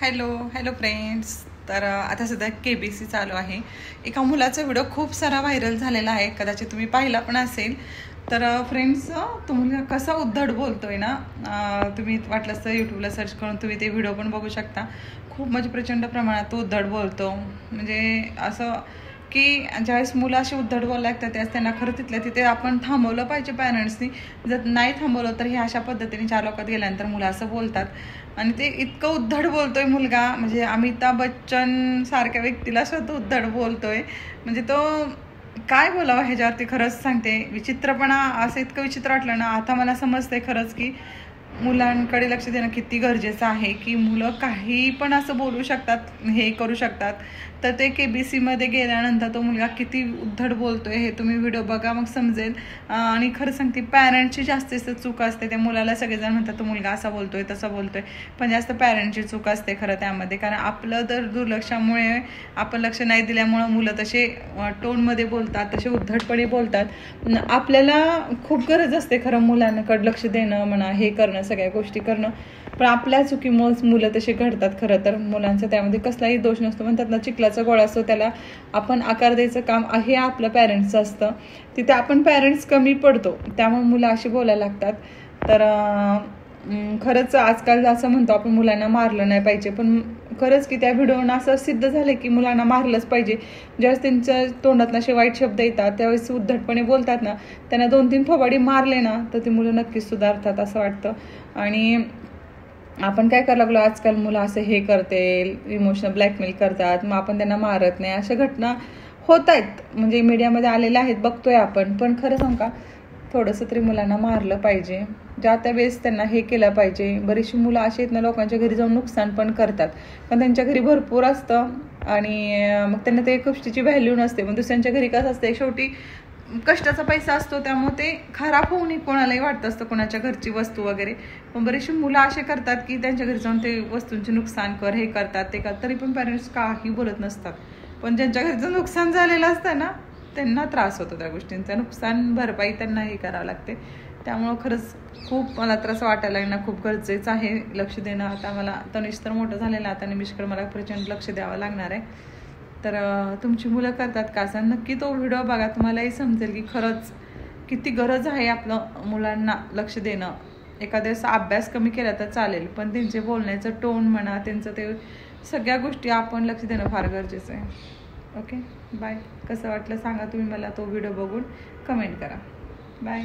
Hello friends. तर आता सध्या KBC चालू आहे. एका मुलाचा व्हिडिओ खूप सारा व्हायरल झालेला आहे, कदाचित तुम्ही पाहिला पण असेल. तर फ्रेंड्स, तो मुलगा कसा उद्धट बोलतोय ना, तुम्ही वाटलं असतं यूट्यूबला सर्च करून तुम्ही ते व्हिडिओ पण बघू शकता. खूप म्हणजे प्रचंड प्रमाणात तो उद्धट बोलतो. म्हणजे असं की ज्यावेळेस मुलं अशी उद्धट बोलायला लागतात त्यावेळेस त्यांना खरं तिथल्या तिथे आपण थांबवलं पाहिजे पॅरेंट्सनी. जर नाही थांबवलं तर हे अशा पद्धतीने 4 लोकात गेल्यानंतर मुलं असं बोलतात. आणि ते इतकं उद्धट बोलतोय मुलगा, म्हणजे अमिताभ बच्चन सारख्या व्यक्तीला सुद्धा उद्धट बोलतोय. म्हणजे तो काय बोलावं ह्याच्यावरती, खरंच सांगते विचित्रपणा. असं इतकं विचित्र वाटलं ना, आता मला समजतंय खरंच की मुलांकडे लक्ष देणं किती गरजेचं आहे. की मुलं काही पण असं बोलू शकतात, हे करू शकतात. तर ते KBCमध्ये गेल्यानंतर तो मुलगा किती उद्धट बोलतोय हे तुम्ही व्हिडिओ बघा, मग समजेल. आणि खरं सांगते पॅरेंटची जास्तीत चूक असते. त्या मुलाला सगळेजण म्हणतात तो मुलगा असा बोलतोय तसा बोलतोय, पण जास्त पॅरेंटची चूक असते खरं त्यामध्ये. कारण आपलं तर दुर्लक्षामुळे, आपण लक्ष नाही दिल्यामुळं मुलं तसे टोनमध्ये बोलतात, तसे उद्धटपणे बोलतात. आपल्याला खूप गरज असते खरं मुलांकडे लक्ष देणं म्हणा, हे करणं, सगळ्या गोष्टी करणं. पण आपल्या चुकीमुळे मुलं तसे घडतात. खरं तर मुलांचा त्यामध्ये कसलाही दोष नसतो. म्हणतात ना, चिखलाचा गोळा असतो, त्याला आपण आकार द्यायचं काम आहे आपलं पॅरेंट्सचं असतं. तिथे आपण पॅरेंट्स कमी पडतो, त्यामुळे मुलं अशी बोलायला लागतात. तर खरंच आजकाल असं म्हणतो आपण मुलांना मारलं नाही पाहिजे, पण खरंच की त्या व्हिडिओनं असं सिद्ध झालं की मुलांना मारलंच पाहिजे. ज्यावेळेस त्यांच्या तोंडात असे वाईट शब्द येतात, त्यावेळेस उद्धटपणे बोलतात ना, त्यांना 2-3 थोबाडी मारले ना तर ती मुलं नक्कीच सुधारतात असं वाटतं. आणि आपण काय करायला लागलो, आजकाल मुलं असं हे करते, इमोशनल ब्लॅकमेल करतात, मग आपण त्यांना मारत नाही. अशा घटना होत आहेत, म्हणजे मीडियामध्ये आलेल्या आहेत, बघतोय आपण. पण खरं सांगू का, थोडंसं तरी मुलांना मारलं पाहिजे, ज्या त्या वेळेस त्यांना हे केलं पाहिजे. बरीचशी मुलं अशी आहेत ना, लोकांच्या घरी जाऊन नुकसान पण करतात, पण त्यांच्या घरी भरपूर असतं आणि मग त्यांना ते गोष्टीची व्हॅल्यू नसते. मग दुसऱ्यांच्या घरी कसं असते, शेवटी कष्टाचा पैसा असतो, त्यामुळे ते खराब होऊ नये कोणालाही वाटत असतं, कोणाच्या घरची वस्तू वगैरे. पण बरेचशी मुलं असे करतात की त्यांच्या घरी जाऊन ते वस्तूंचे नुकसान कर, हे करतात ते करतात, तरी पण पॅरेंट्स काही बोलत नसतात. पण ज्यांच्या घरचं नुकसान झालेलं असतं ना, त्यांना त्रास होतो त्या गोष्टींचा. नुकसान भरपाई त्यांना हे करावं लागते. त्यामुळं खरंच खूप मला त्रास वाटायला लागला. खूप गरजेचं आहे लक्ष देणं. आता मला तनिष तर मोठं झालेलं, आता निमिषकडे मला प्रचंड लक्ष द्यावं लागणार आहे. तर तुमची मुलं करतात का असं, नक्की तो व्हिडिओ बघा, तुम्हालाही समजेल की खरंच किती गरज आहे आपलं मुलांना लक्ष देणं. एखाद्या वेळेस अभ्यास कमी केला तर चालेल, पण त्यांचे बोलण्याचं टोन म्हणा, त्यांचं ते सगळ्या गोष्टी आपण लक्ष देणं फार गरजेचं आहे. Okay, bye. कसं वाटलं सांगा तुम्ही मला तो व्हिडिओ बघून, कमेंट करा. बाय.